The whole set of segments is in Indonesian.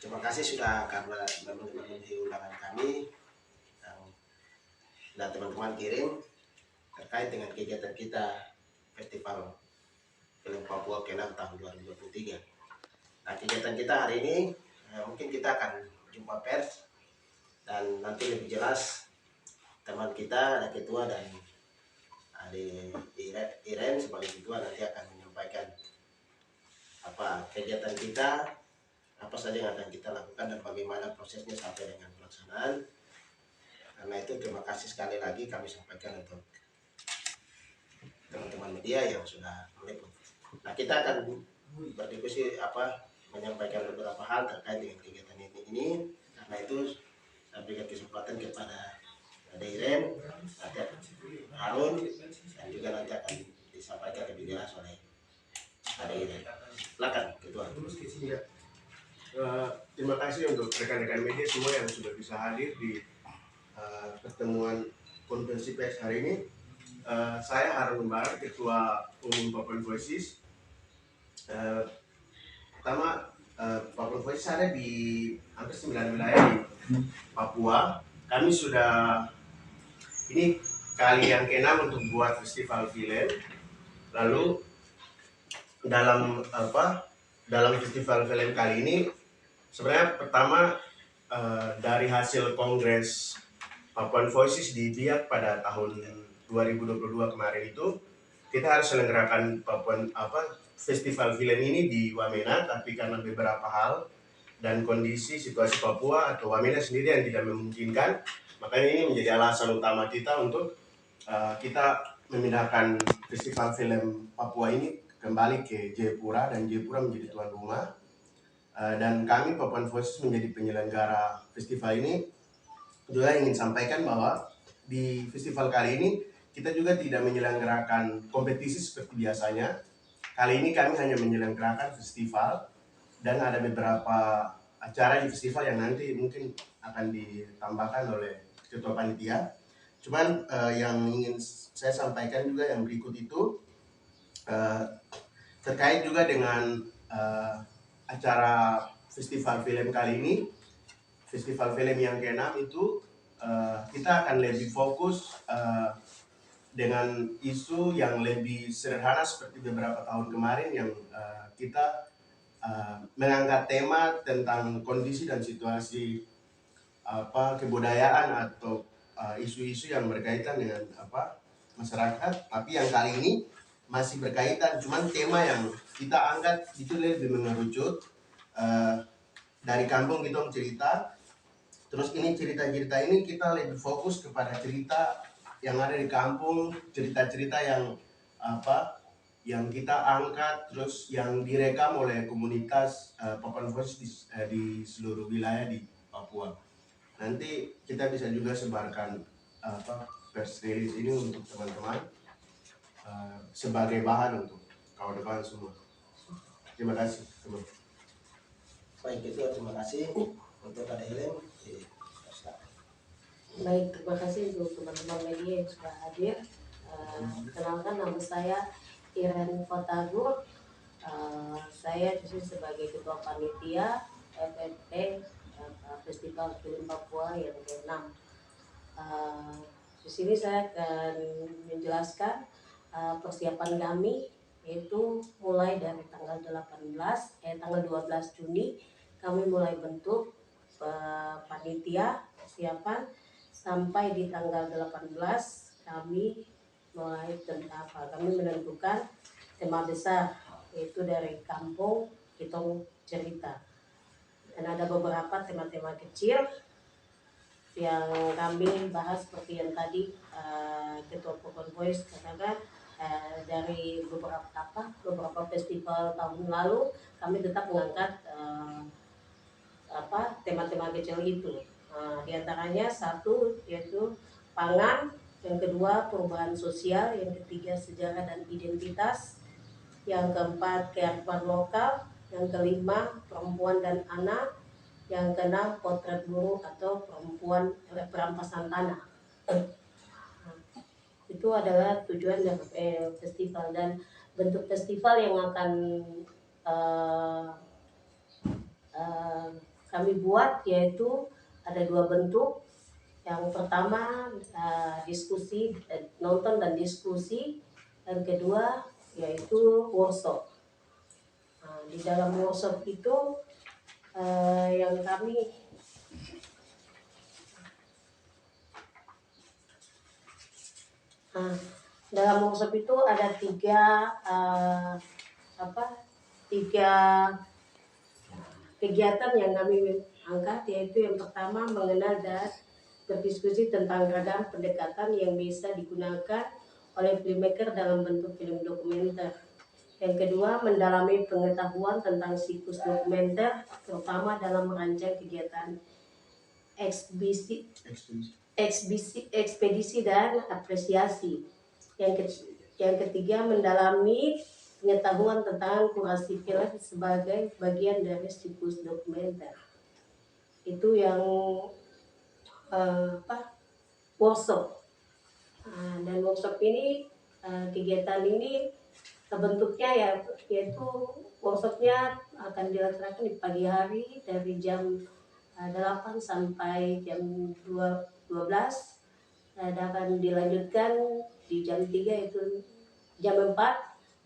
Terima kasih sudah karena memenuhi undangan kami yang sudah teman-teman kirim terkait dengan kegiatan kita Festival Film Papua Ke-6 tahun 2023. Nah, kegiatan kita hari ini mungkin kita akan jumpa pers dan nanti lebih jelas teman kita ada ketua dan ada Iren sebagai ketua nanti akan menyampaikan apa kegiatan kita, apa saja yang akan kita lakukan dan bagaimana prosesnya sampai dengan pelaksanaan. Karena itu terima kasih sekali lagi kami sampaikan untuk teman-teman media yang sudah meliput. Nah, kita akan berdiskusi menyampaikan beberapa hal terkait dengan kegiatan ini. Karena itu saya berikan kesempatan kepada Iren, nanti Harun, dan juga nanti akan disampaikan lebih jelas oleh Iren. Silakan ketua. Terima kasih untuk rekan-rekan media semua yang sudah bisa hadir di pertemuan konferensi pers hari ini. Saya Harun Umar, Ketua Umum Papuan Voices. Pertama, Papuan Voices ada di hampir 9 wilayah di Papua. Kami sudah ini kali yang ke-6 untuk buat festival film. Lalu dalam festival film kali ini sebenarnya pertama dari hasil Kongres Papuan Voices di Biak pada tahun 2022 kemarin itu, kita harus selenggarakan festival film ini di Wamena, tapi karena beberapa hal dan kondisi situasi Papua atau Wamena sendiri yang tidak memungkinkan, makanya ini menjadi alasan utama kita untuk kita memindahkan festival film Papua ini kembali ke Jayapura, dan Jayapura menjadi tuan rumah. Dan kami Papuan Voices menjadi penyelenggara festival ini juga ingin sampaikan bahwa di festival kali ini kita juga tidak menyelenggarakan kompetisi seperti biasanya. Kali ini kami hanya menyelenggarakan festival dan ada beberapa acara di festival yang nanti mungkin akan ditambahkan oleh ketua panitia. Cuman yang ingin saya sampaikan juga yang berikut itu terkait juga dengan acara festival film kali ini. Festival film yang ke-6 itu kita akan lebih fokus dengan isu yang lebih sederhana seperti beberapa tahun kemarin yang kita mengangkat tema tentang kondisi dan situasi kebudayaan atau isu-isu yang berkaitan dengan masyarakat. Tapi yang kali ini masih berkaitan, cuman tema yang kita angkat itu lebih mengerucut dari kampung kita cerita. Terus ini cerita-cerita ini kita lebih fokus kepada cerita yang ada di kampung, cerita-cerita yang yang kita angkat, terus yang direkam oleh komunitas Papuan Voices di seluruh wilayah di Papua. Nanti kita bisa juga sebarkan press release ini untuk teman-teman sebagai bahan untuk kawan-kawan semua. Terima kasih teman. Baik, itu terima kasih untuk Kak Helen. Baik, terima kasih untuk teman-teman media yang sudah hadir. Kenalkan, nama saya Iren Kotagur. Saya di sini sebagai ketua panitia FFP Festival Film Papua yang ke-6. Di sini saya akan menjelaskan persiapan kami, yaitu mulai dari tanggal 12 Juni kami mulai bentuk panitia persiapan sampai di tanggal 18 kami mulai kami menentukan tema besar, yaitu dari kampung Kitong Cerita. Dan ada beberapa tema-tema kecil yang kami bahas seperti yang tadi Ketua Papuan Voice katakan, dari beberapa festival tahun lalu kami tetap mengangkat tema-tema kecil itu. Di antaranya satu yaitu pangan, yang kedua perubahan sosial, yang ketiga sejarah dan identitas, yang keempat kearifan lokal, yang kelima perempuan dan anak, yang keenam potret buruh atau perempuan perampasan tanah. Itu adalah tujuan dari festival, dan bentuk festival yang akan kami buat, yaitu ada 2 bentuk. Yang pertama diskusi, nonton dan diskusi. Yang kedua yaitu workshop. Di dalam workshop itu yang kami dalam workshop itu ada 3 kegiatan yang kami angkat, yaitu yang pertama mengenal dan berdiskusi tentang ragam pendekatan yang bisa digunakan oleh filmmaker dalam bentuk film dokumenter. Yang kedua, mendalami pengetahuan tentang siklus dokumenter, terutama dalam merancang kegiatan ekspedisi dan apresiasi. Yang ketiga, mendalami pengetahuan tentang kurasi film sebagai bagian dari siklus dokumenter. Itu yang workshop. Dan workshop ini, kegiatan ini bentuknya yaitu workshopnya akan dilaksanakan di pagi hari dari jam 8 sampai jam 12, dan akan dilanjutkan di jam 3, yaitu jam 4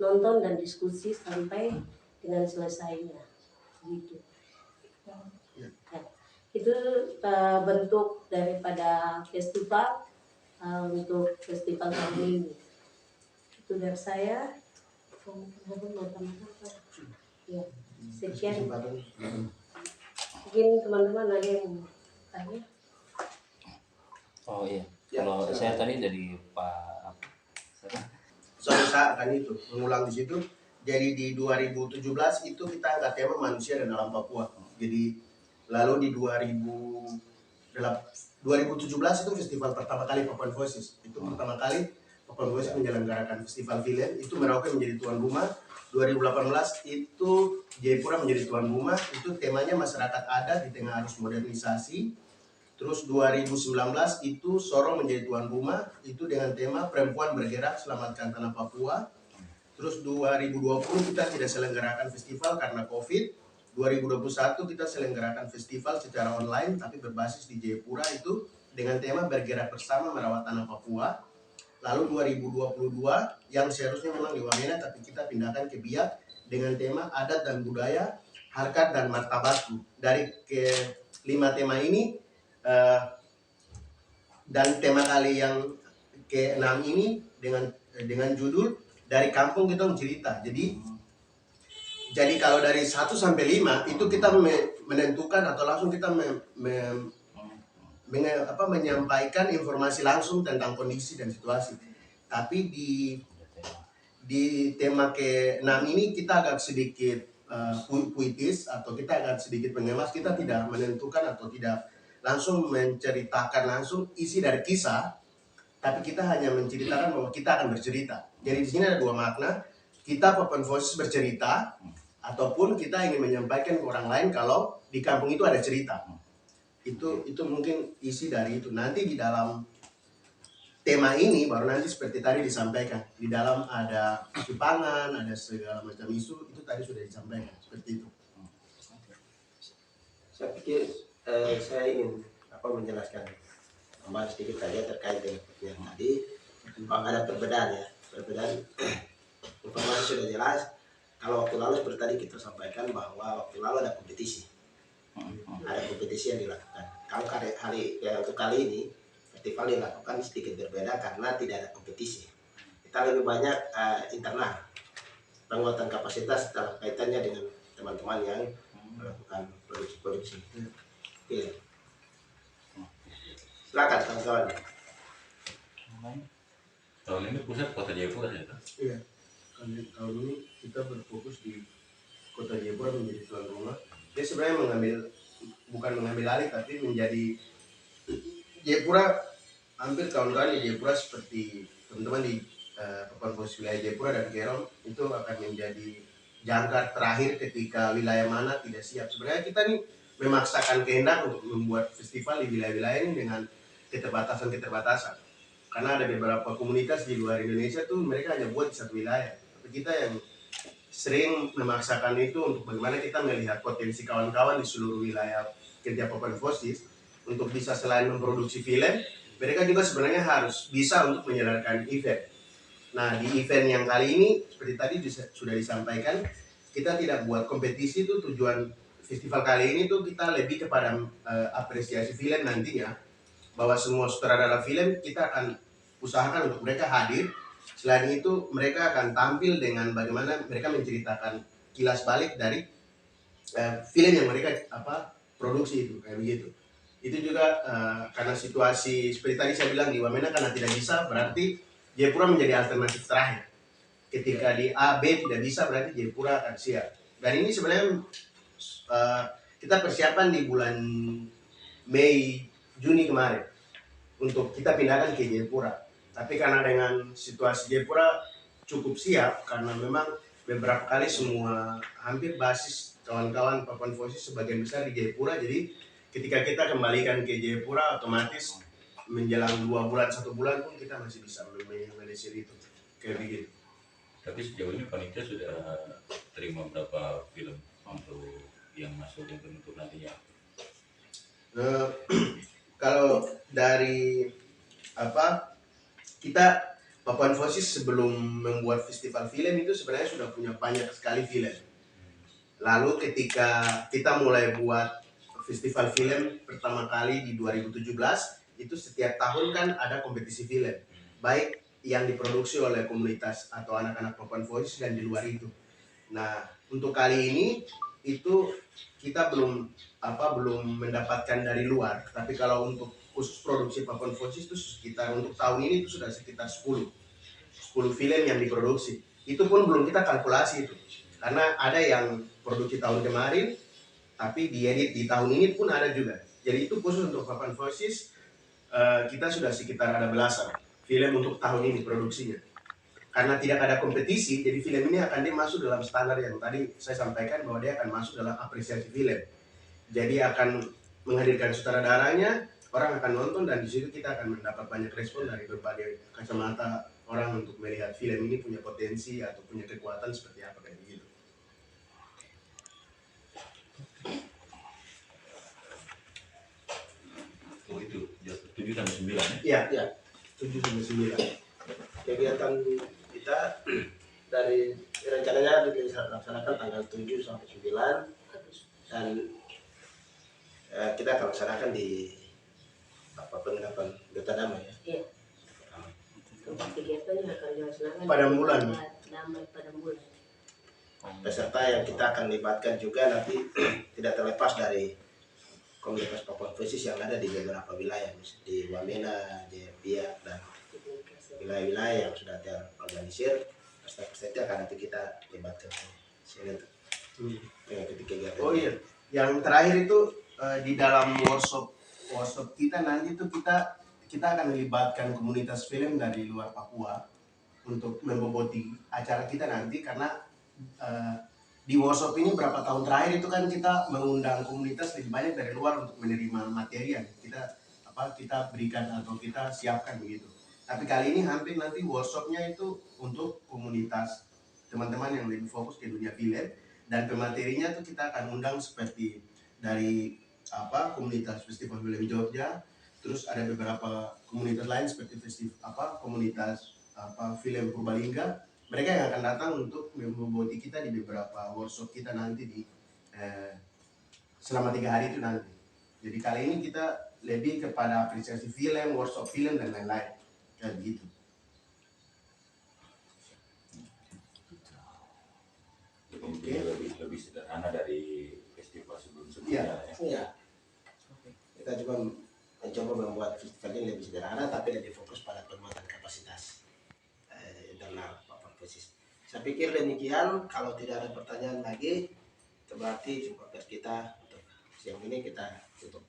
nonton dan diskusi sampai dengan selesainya gitu. Itu bentuk daripada festival untuk festival tahun ini. Itu dari saya. Ya, sekian. Mungkin teman-teman ada yang mau tanya. Oh iya, Ya, kalau silakan. saya tadi dari Pak Saya akan itu mengulang di situ. Jadi di 2017 itu kita angkat tema manusia dan alam Papua. Jadi lalu di 2017 itu festival pertama kali Papuan Voices. Itu pertama kali Papuan Voices menyelenggarakan festival film. Itu Merauke menjadi tuan rumah. 2018 itu Jayapura menjadi tuan rumah. Itu temanya masyarakat adat di tengah arus modernisasi. Terus 2019 itu Sorong menjadi tuan rumah, itu dengan tema perempuan bergerak selamatkan tanah Papua. Terus 2020 kita tidak selenggarakan festival karena COVID. 2021 kita selenggarakan festival secara online tapi berbasis di Jayapura itu dengan tema bergerak bersama merawat tanah Papua. Lalu 2022 yang seharusnya memang di Wamena tapi kita pindahkan ke Biak dengan tema adat dan budaya, harkat dan martabatku. Dari ke-5 tema ini dan tema kali yang ke-6 ini dengan judul dari kampung kita cerita. Jadi kalau dari 1 sampai 5 itu kita menentukan atau langsung kita menyampaikan informasi langsung tentang kondisi dan situasi. Tapi di tema ke-6 ini kita agak sedikit puitis atau kita agak sedikit mengemas. Kita tidak menentukan atau tidak langsung menceritakan langsung isi dari kisah, tapi kita hanya menceritakan bahwa kita akan bercerita. Jadi di sini ada 2 makna. Kita Papuan Voices bercerita, ataupun kita ingin menyampaikan ke orang lain kalau di kampung itu ada cerita. Itu mungkin isi dari itu. Nanti di dalam tema ini baru nanti seperti tadi disampaikan. Di dalam ada isu pangan, ada segala macam isu, itu tadi sudah disampaikan seperti itu. Saya pikir saya ingin menjelaskan tambah sedikit saja terkait dengan yang tadi. Ada perbedaan ya, perbedaan informasi sudah jelas. Kalau waktu lalu seperti tadi kita sampaikan bahwa waktu lalu ada kompetisi yang dilakukan. Kalau untuk kali ini festival dilakukan sedikit berbeda karena tidak ada kompetisi. Kita lebih banyak internal penguatan kapasitas dalam kaitannya dengan teman-teman yang melakukan produksi film. Silakan kawan-kawan. Tahun ini pusat Kota Jayapura ya? Iya, tahun ini kita berfokus di Kota Jayapura menjadi tuan rumah. Dia sebenarnya bukan mengambil alih, tapi menjadi Jayapura. Hampir kawan-kawan di Jayapura seperti teman-teman di Papuan Voices wilayah Jayapura dan Kerom itu akan menjadi jangkar terakhir ketika wilayah mana tidak siap. Sebenarnya kita nih memaksakan kehendak untuk membuat festival di wilayah-wilayah ini dengan keterbatasan. Karena ada beberapa komunitas di luar Indonesia tuh mereka hanya buat di satu wilayah. Tapi kita yang sering memaksakan itu untuk bagaimana kita melihat potensi kawan-kawan di seluruh wilayah kerja Papan Fosis untuk bisa selain memproduksi film, mereka juga sebenarnya harus bisa untuk menjalankan event. Nah, di event yang kali ini seperti tadi sudah disampaikan, kita tidak buat kompetisi. Itu tujuan festival kali ini tuh kita lebih kepada apresiasi film nantinya, bahwa semua sutradara film kita akan usahakan untuk mereka hadir. Selain itu mereka akan tampil dengan bagaimana mereka menceritakan kilas balik dari film yang mereka produksi itu, kayak begitu. Itu juga karena situasi seperti tadi saya bilang di Wamena, karena tidak bisa berarti Jayapura menjadi alternatif terakhir. Ketika di A, B tidak bisa berarti Jayapura akan siap. Dan ini sebenarnya kita persiapan di bulan Mei, Juni kemarin untuk kita pindahkan ke Jayapura. Tapi karena dengan situasi Jayapura cukup siap, karena memang beberapa kali semua hampir basis kawan-kawan Papan Fosis sebagian besar di Jayapura, jadi ketika kita kembalikan ke Jayapura otomatis menjelang 2 bulan 1 bulan pun kita masih bisa meminimalisir itu kayak begitu. Tapi sejauh ini panitia sudah terima berapa film untuk yang masuk untuk nantinya? Kalau dari kita Papan Fosis sebelum membuat festival film itu sebenarnya sudah punya banyak sekali film. Lalu ketika kita mulai buat festival film pertama kali di 2017, itu setiap tahun kan ada kompetisi film, baik yang diproduksi oleh komunitas atau anak-anak Papan Fosis dan di luar itu. Nah, untuk kali ini itu kita belum mendapatkan dari luar, tapi kalau untuk khusus produksi Papan Fosis itu sekitar untuk tahun ini itu sudah sekitar 10 film yang diproduksi. Itu pun belum kita kalkulasi itu, karena ada yang produksi tahun kemarin tapi diedit di tahun ini pun ada juga. Jadi itu khusus untuk Papan Fosis kita sudah sekitar ada belasan film untuk tahun ini produksinya. Karena tidak ada kompetisi, jadi film ini akan masuk dalam standar yang tadi saya sampaikan, bahwa dia akan masuk dalam apresiasi film. Jadi akan menghadirkan sutradaranya, orang akan nonton, dan di situ kita akan mendapat banyak respon dari berbagai kacamata orang untuk melihat film ini punya potensi atau punya kekuatan seperti apa, kayak begitu. Oh itu 7 sampai 9 ya? Iya, 7 sampai 9. Kegiatan kita dari rencananya dilaksanakan tanggal 7 sampai 9, dan kita akan laksanakan di penginapan Duta Damai ya. Iya. Tempat kegiatannya akan dilaksanakan Pada bulan. Damai pada bulan. Peserta yang kita akan libatkan juga nanti tidak terlepas dari komunitas Papan Fosis yang ada di beberapa wilayah, di Wamena, Jayapura, dan wilayah-wilayah yang sudah terorganisir. Peserta akan nanti kita libatkan sini untuk mengikuti kegiatan. Oh iya, yang terakhir itu di dalam workshop kita nanti itu kita akan melibatkan komunitas film dari luar Papua untuk memboboti acara kita nanti, karena di workshop ini berapa tahun terakhir itu kan kita mengundang komunitas lebih banyak dari luar untuk menerima materi yang kita berikan atau kita siapkan begitu. Tapi kali ini hampir nanti workshopnya itu untuk komunitas teman-teman yang lebih fokus ke dunia film, dan pematerinya tuh kita akan undang seperti dari komunitas Festival Film Jogja, terus ada beberapa komunitas lain seperti komunitas film Purbalingga. Mereka yang akan datang untuk memboboti kita di beberapa workshop kita nanti di selama 3 hari itu nanti. Jadi kali ini kita lebih kepada apresiasi film, workshop film, dan lain-lain kayak begitu. Jadi lebih sederhana dari festival sebelum-sebelumnya. Iya. Kita juga mencoba membuat festival ini lebih sederhana, tapi lebih fokus pada penguatan kapasitas internal Papan Fosis. Saya pikir demikian. Kalau tidak ada pertanyaan lagi, berarti jumpa pers kita untuk siang ini kita tutup.